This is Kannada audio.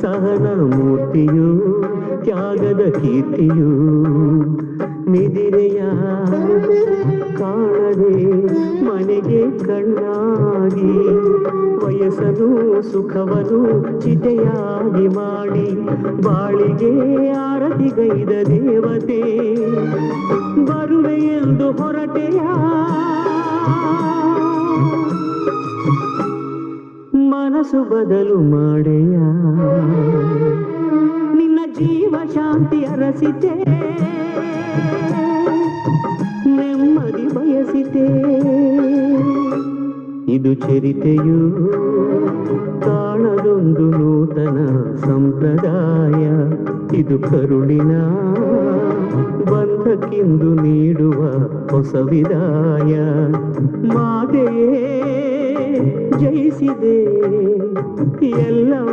ಸಹನ ಮೂರ್ತಿಯು ತ್ಯಾಗದ ಕೀರ್ತಿಯು ನಿದಿರೆಯ ಕಾಣದೆ ಮನೆಗೆ ಕಣ್ಣಾಗಿ ವಯಸ್ಸನು ಸುಖವನು ಚಿತೆಯಾಗಿ ಮಾಡಿ ಬಾಳಿಗೆ ಆರತಿಗೈದ ದೇವತೆ ಬರುವೆ ಎಂದು ಹೊರಟೆಯ ಮನಸ್ಸು ಬದಲು ಮಾಡೆಯ ನಿನ್ನ ಜೀವ ಶಾಂತಿ ಅರಸಿತೆ ನೆಮ್ಮದಿ ಬಯಸಿತೆ ಇದು ಚರಿತೆಯು ಕಾಣದೊಂದು ನೂತನ ಸಂಪ್ರದಾಯ ಇದು ಕರುಳಿನ ಬಂಧಕ್ಕಿಂದು ನೀಡುವ ಹೊಸ ವಿದಾಯ ಮಾತೆಯೇ ಜಯಿಸಿದೆ ಎಲ್ಲ